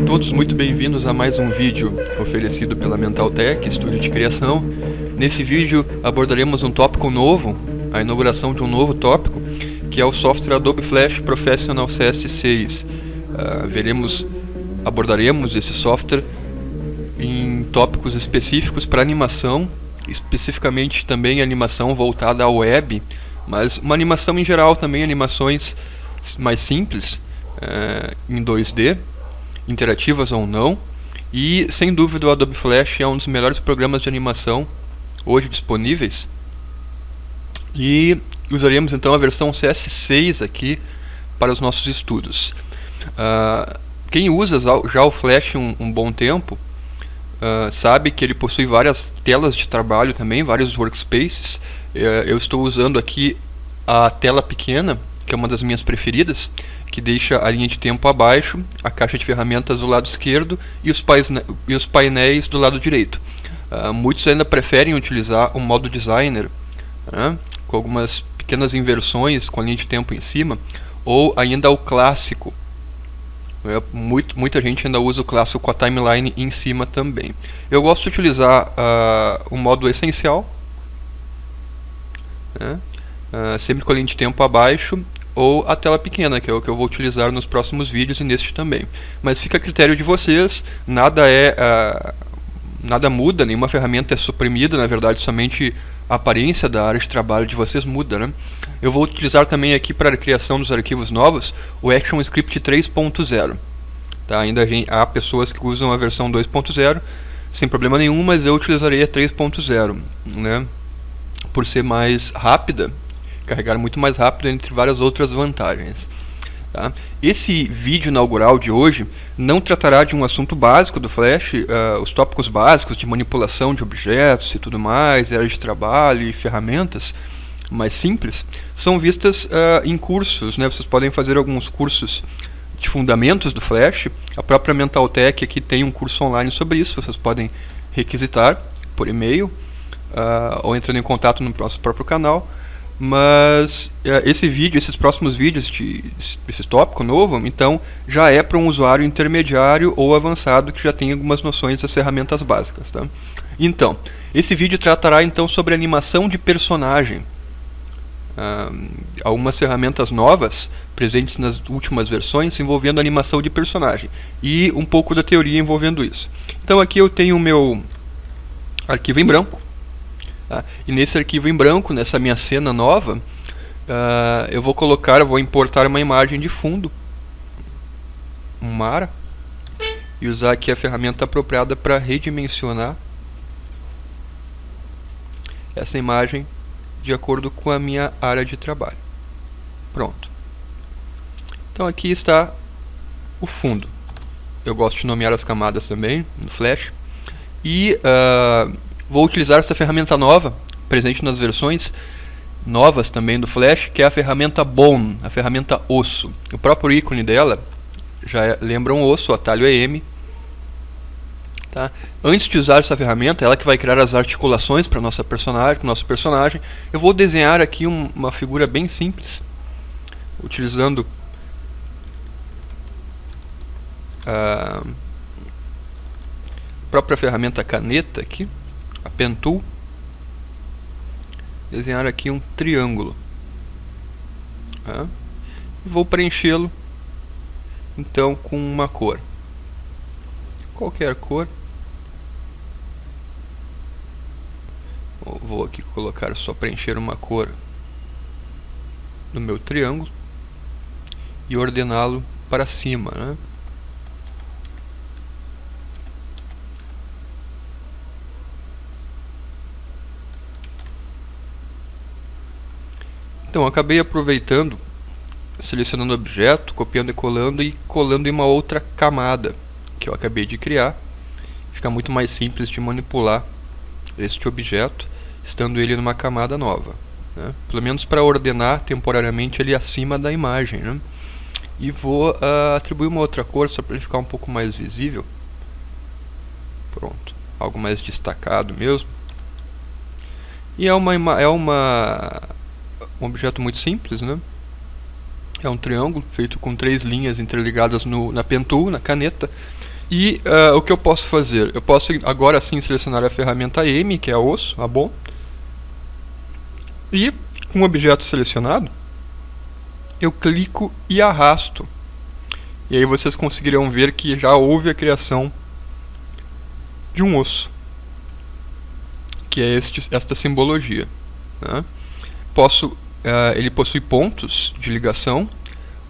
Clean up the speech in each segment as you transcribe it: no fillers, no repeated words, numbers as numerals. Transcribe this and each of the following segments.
todos muito bem-vindos a mais um vídeo oferecido pela Mentaltech, estúdio de criação. Nesse vídeo abordaremos um tópico novo, a inauguração de um novo tópico, que é o software Adobe Flash Professional CS6. Abordaremos esse software em tópicos específicos para animação, especificamente também animação voltada à web, mas uma animação em geral também, animações mais simples, em 2D, interativas ou não. E sem dúvida o Adobe Flash é um dos melhores programas de animação hoje disponíveis. E usaremos então a versão CS6 aqui para os nossos estudos. Quem usa já o Flash um bom tempo sabe que ele possui várias telas de trabalho também, vários workspaces. Eu estou usando aqui a tela pequena, que é uma das minhas preferidas, que deixa a linha de tempo abaixo, a caixa de ferramentas do lado esquerdo e os painéis do lado direito. Muitos ainda preferem utilizar o modo designer, com algumas pequenas inversões com a linha de tempo em cima, ou ainda o clássico. Muita gente ainda usa o clássico com a timeline em cima também. Eu gosto de utilizar o modo essencial, sempre com a linha de tempo abaixo, ou a tela pequena, que é o que eu vou utilizar nos próximos vídeos e neste também. Mas fica a critério de vocês, nada muda, nenhuma ferramenta é suprimida, na verdade somente a aparência da área de trabalho de vocês muda, Eu vou utilizar também aqui para a criação dos arquivos novos o ActionScript 3.0. Ainda há pessoas que usam a versão 2.0 sem problema nenhum, mas eu utilizarei a 3.0, por ser mais rápida, carregar muito mais rápido, entre várias outras vantagens. Esse vídeo inaugural de hoje não tratará de um assunto básico do Flash, os tópicos básicos de manipulação de objetos e tudo mais, área de trabalho e ferramentas mais simples, são vistas em cursos, Vocês podem fazer alguns cursos de fundamentos do Flash. A própria Mentaltech aqui tem um curso online sobre isso, vocês podem requisitar por e-mail ou entrando em contato no nosso próprio canal. Mas esses próximos vídeos desse tópico novo, então, já é para um usuário intermediário ou avançado que já tem algumas noções das ferramentas básicas. Então, esse vídeo tratará então sobre animação de personagem. Algumas ferramentas novas presentes nas últimas versões envolvendo animação de personagem e um pouco da teoria envolvendo isso. Então aqui eu tenho o meu arquivo em branco. E nesse arquivo em branco, nessa minha cena nova, eu vou importar uma imagem de fundo, um mar, e usar aqui a ferramenta apropriada para redimensionar essa imagem de acordo com a minha área de trabalho. Pronto. Então aqui está o fundo. Eu gosto de nomear as camadas também no Flash. E vou utilizar essa ferramenta nova, presente nas versões novas também do Flash, que é a ferramenta Bone, a ferramenta osso. O próprio ícone dela já lembra um osso, o atalho é M. Antes de usar essa ferramenta, ela que vai criar as articulações para nosso personagem, eu vou desenhar aqui uma figura bem simples, utilizando a própria ferramenta caneta aqui, a Pen Tool. Desenhar aqui um triângulo. E vou preenchê-lo então com uma cor, qualquer cor. Vou aqui preencher uma cor no meu triângulo e ordená-lo para cima, Então acabei aproveitando, selecionando o objeto, copiando e colando em uma outra camada que eu acabei de criar. Fica muito mais simples de manipular este objeto, estando ele numa camada nova, pelo menos para ordenar temporariamente ele acima da imagem, E vou atribuir uma outra cor só para ele ficar um pouco mais visível. Pronto, algo mais destacado mesmo. E é um objeto muito simples, É um triângulo feito com 3 linhas interligadas na Pen Tool, na caneta. E o que eu posso fazer? Eu posso agora sim selecionar a ferramenta M, que é osso, tá bom? E com o objeto selecionado, eu clico e arrasto. E aí vocês conseguirão ver que já houve a criação de um osso, que é esta simbologia, né? Ele possui pontos de ligação.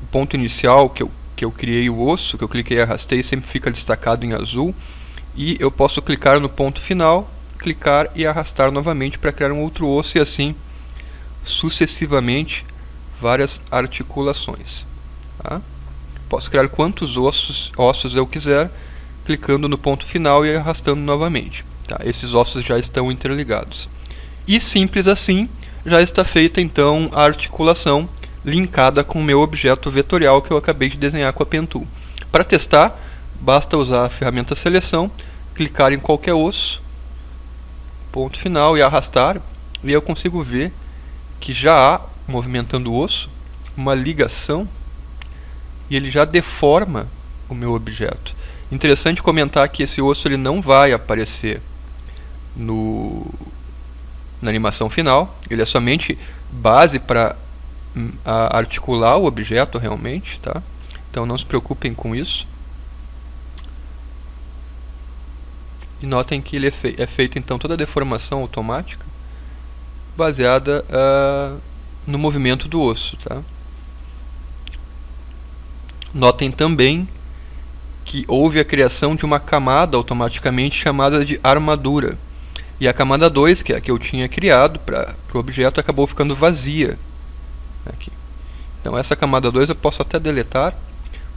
O ponto inicial que eu criei o osso, que eu cliquei e arrastei, sempre fica destacado em azul. E eu posso clicar no ponto final, clicar e arrastar novamente para criar um outro osso, e assim sucessivamente várias articulações, tá? Posso criar quantos ossos eu quiser, clicando no ponto final e arrastando novamente, tá? Esses ossos já estão interligados. E simples assim, já está feita então a articulação linkada com o meu objeto vetorial que eu acabei de desenhar com a Pen Tool. Para testar, basta usar a ferramenta seleção, clicar em qualquer osso, ponto final e arrastar, e eu consigo ver que já há, movimentando o osso, uma ligação, e ele já deforma o meu objeto. Interessante comentar que esse osso ele não vai aparecer na animação final, ele é somente base para articular o objeto realmente, tá? Então não se preocupem com isso. E notem que ele é feita então toda a deformação automática baseada no movimento do osso, tá? Notem também que houve a criação de uma camada automaticamente chamada de armadura. E a camada 2, que é a que eu tinha criado para o objeto, acabou ficando vazia aqui. Então essa camada 2 eu posso até deletar,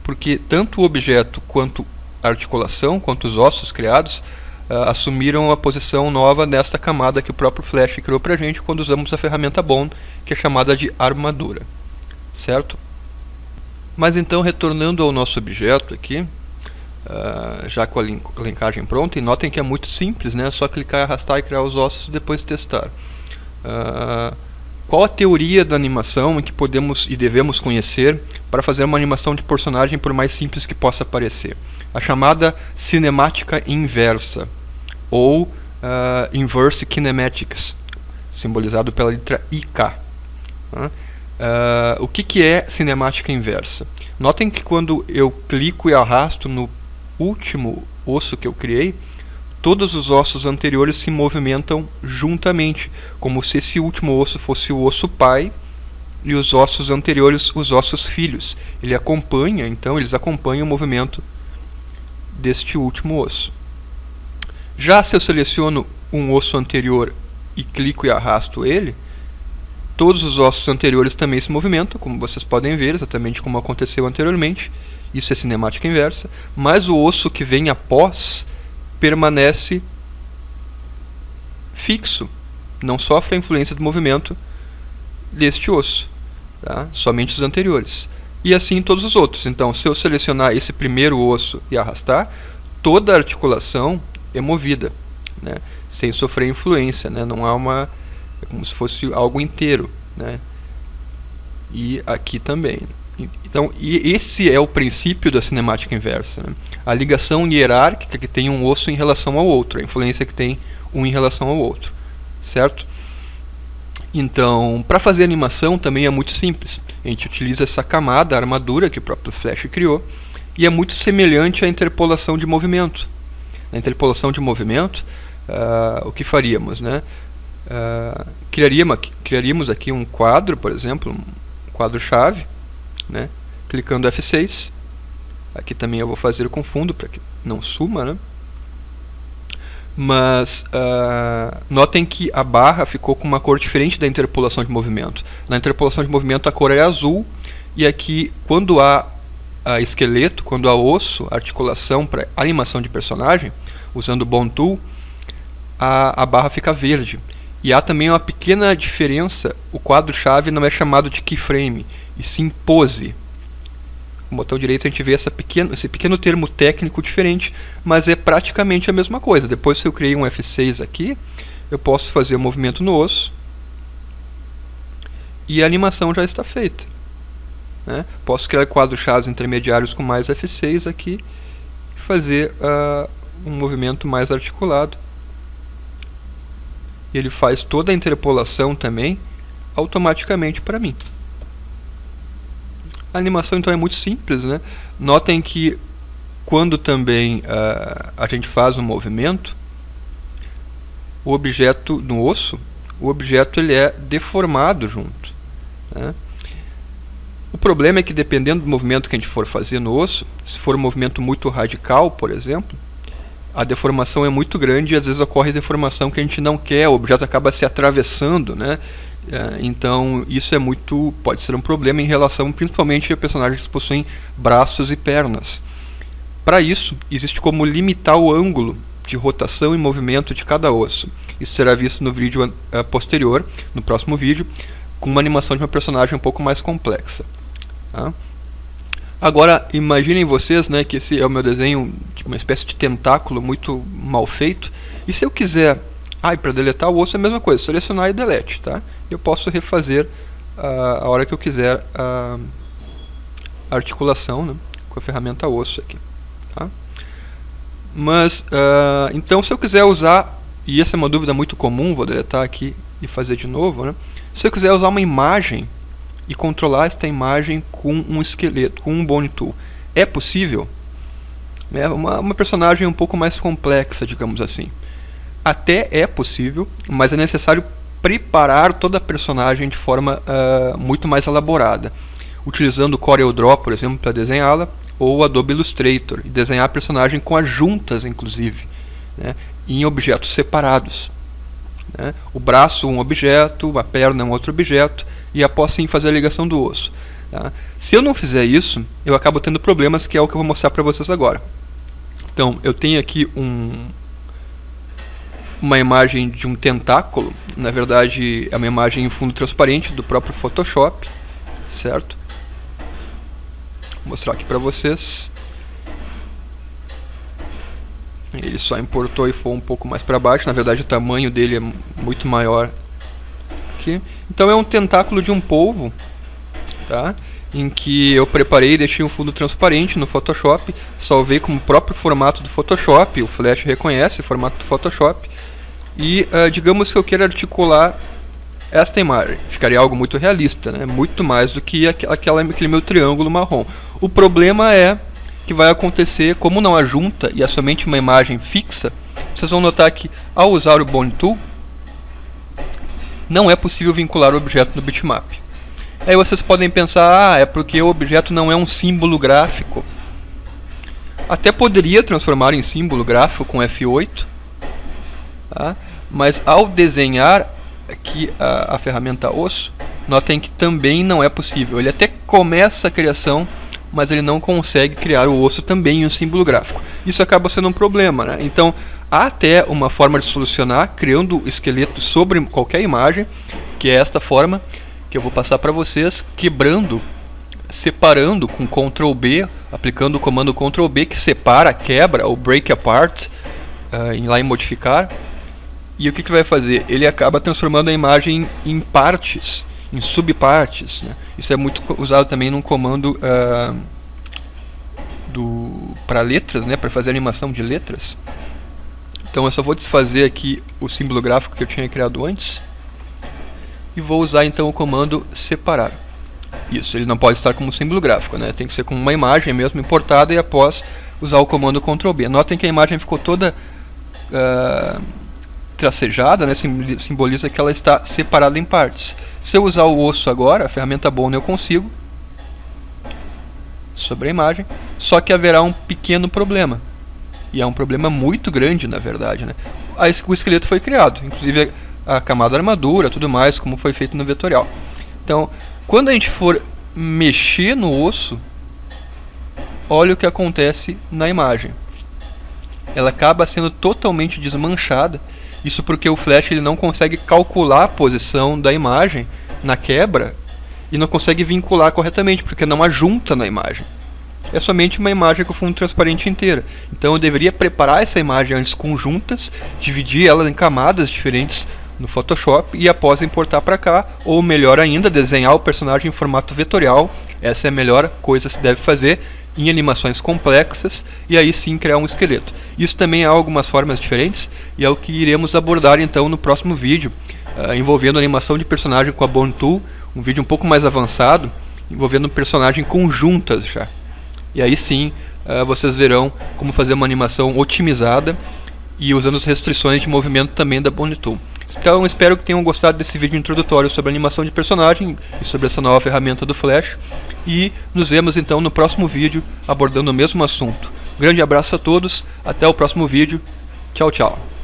porque tanto o objeto quanto a articulação, quanto os ossos criados, assumiram a posição nova nesta camada que o próprio Flash criou para a gente quando usamos a ferramenta Bone, que é chamada de armadura, certo? Mas então, retornando ao nosso objeto aqui, já com a linkagem pronta, e notem que é muito simples, né? É só clicar, arrastar e criar os ossos e depois testar. Qual a teoria da animação que podemos e devemos conhecer para fazer uma animação de personagem, por mais simples que possa parecer? A chamada cinemática inversa, ou Inverse Kinematics, simbolizado pela letra IK. O que é cinemática inversa? Notem que quando eu clico e arrasto no último osso que eu criei, todos os ossos anteriores se movimentam juntamente, como se esse último osso fosse o osso pai e os ossos anteriores os ossos filhos. Eles acompanham o movimento deste último osso. Já se eu seleciono um osso anterior e clico e arrasto ele, todos os ossos anteriores também se movimentam, como vocês podem ver, exatamente como aconteceu anteriormente. Isso é cinemática inversa. Mas o osso que vem após permanece fixo, não sofre a influência do movimento deste osso, tá? Somente os anteriores. E assim todos os outros. Então, se eu selecionar esse primeiro osso e arrastar, toda a articulação é movida, né? Sem sofrer influência, né? Não há é como se fosse algo inteiro, né? E aqui também. Então, e esse é o princípio da cinemática inversa, né? A ligação hierárquica que tem um osso em relação ao outro, a influência que tem um em relação ao outro, certo? Então, para fazer animação também é muito simples. A gente utiliza essa camada, a armadura que o próprio Flash criou, e é muito semelhante à interpolação de movimento. Na interpolação de movimento, o que faríamos, né? Criaríamos aqui um quadro, por exemplo, um quadro-chave, né? Clicando F6. Aqui também eu vou fazer com fundo para que não suma, né? Mas notem que a barra ficou com uma cor diferente da interpolação de movimento. Na interpolação de movimento a cor é azul, e aqui quando há esqueleto, quando há osso, articulação para animação de personagem, usando o Bone Tool, a barra fica verde. E há também uma pequena diferença, o quadro-chave não é chamado de keyframe, e sim pose. No botão direito a gente vê esse pequeno termo técnico diferente, mas é praticamente a mesma coisa. Depois, se eu criei um F6 aqui, eu posso fazer o movimento no osso, e a animação já está feita, né? Posso criar quadros-chave intermediários com mais F6 aqui, fazer um movimento mais articulado. E ele faz toda a interpolação também automaticamente para mim. A animação então é muito simples, né? Notem que quando também a gente faz um movimento, o objeto no osso, o objeto ele é deformado junto, né? O problema é que dependendo do movimento que a gente for fazer no osso, se for um movimento muito radical, por exemplo, a deformação é muito grande e às vezes ocorre deformação que a gente não quer, o objeto acaba se atravessando, né? Então isso pode ser um problema em relação principalmente a personagens que possuem braços e pernas. Para isso, existe como limitar o ângulo de rotação e movimento de cada osso. Isso será visto no vídeo posterior, no próximo vídeo, com uma animação de uma personagem um pouco mais complexa. Tá? Agora, imaginem vocês, né, que esse é o meu desenho de uma espécie de tentáculo muito mal feito. E se eu quiser, para deletar o osso é a mesma coisa, selecionar e delete, tá? Eu posso refazer a hora que eu quiser a articulação, né, com a ferramenta osso aqui. Tá? Mas, então se eu quiser usar, e essa é uma dúvida muito comum, vou deletar aqui e fazer de novo, né? Se eu quiser usar uma imagem e controlar esta imagem com um esqueleto, com um Bone Tool, é possível? É uma personagem um pouco mais complexa, digamos assim. Até é possível, mas é necessário preparar toda a personagem de forma muito mais elaborada, utilizando o CorelDRAW, por exemplo, para desenhá-la, ou o Adobe Illustrator, e desenhar a personagem com as juntas, inclusive, né, em objetos separados. Né? O braço um objeto, a perna um outro objeto, e após sim fazer a ligação do osso. Tá? Se eu não fizer isso, eu acabo tendo problemas, que é o que eu vou mostrar para vocês agora. Então, eu tenho aqui uma imagem de um tentáculo, na verdade é uma imagem em fundo transparente do próprio Photoshop, certo? Vou mostrar aqui para vocês. Ele só importou e foi um pouco mais para baixo, na verdade o tamanho dele é muito maior aqui. Então é um tentáculo de um polvo, tá? Em que eu preparei e deixei um fundo transparente no Photoshop, salvei como próprio formato do Photoshop, o Flash reconhece o formato do Photoshop, e digamos que eu queira articular esta imagem, ficaria algo muito realista, né? Muito mais do que aquele meu triângulo marrom. O problema é que vai acontecer, como não há junta e é somente uma imagem fixa, vocês vão notar que ao usar o Bone Tool, não é possível vincular o objeto no bitmap. Aí vocês podem pensar, é porque o objeto não é um símbolo gráfico. Até poderia transformar em símbolo gráfico com F8, tá? Mas ao desenhar aqui a ferramenta osso, notem que também não é possível. Ele até começa a criação, mas ele não consegue criar o osso também em um símbolo gráfico. Isso acaba sendo um problema, né? Então, há até uma forma de solucionar, criando o esqueleto sobre qualquer imagem, que é esta forma, que eu vou passar para vocês, quebrando, separando com Ctrl B, aplicando o comando Ctrl B, que separa, quebra, ou break apart, lá em modificar. E o que vai fazer? Ele acaba transformando a imagem em partes, em subpartes, né? Isso é muito usado também num comando para letras, né? Para fazer animação de letras. Então eu só vou desfazer aqui o símbolo gráfico que eu tinha criado antes e vou usar então o comando separar. Isso, ele não pode estar como símbolo gráfico, né? Tem que ser como uma imagem mesmo importada, e após usar o comando Ctrl B. Notem que a imagem ficou toda tracejada, né? Simboliza que ela está separada em partes. Se eu usar o osso agora, a ferramenta Bone, eu consigo sobre a imagem, só que haverá um pequeno problema. E é um problema muito grande, na verdade, né? O esqueleto foi criado, inclusive a camada da armadura, tudo mais, como foi feito no vetorial. Então, quando a gente for mexer no osso, olha o que acontece na imagem. Ela acaba sendo totalmente desmanchada. Isso porque o Flash ele não consegue calcular a posição da imagem na quebra e não consegue vincular corretamente, porque não há junta na imagem. É somente uma imagem com fundo transparente inteira. Então eu deveria preparar essa imagem antes com juntas, dividir ela em camadas diferentes no Photoshop e após importar para cá, ou melhor ainda, desenhar o personagem em formato vetorial. Essa é a melhor coisa que se deve fazer, em animações complexas e aí sim criar um esqueleto. Isso também há algumas formas diferentes e é o que iremos abordar então no próximo vídeo, envolvendo animação de personagem com a Bone Tool, um vídeo um pouco mais avançado, envolvendo personagem conjuntas já. E aí sim vocês verão como fazer uma animação otimizada e usando as restrições de movimento também da Bone Tool. Então espero que tenham gostado desse vídeo introdutório sobre animação de personagem e sobre essa nova ferramenta do Flash. E nos vemos então no próximo vídeo abordando o mesmo assunto. Grande abraço a todos, até o próximo vídeo. Tchau, tchau.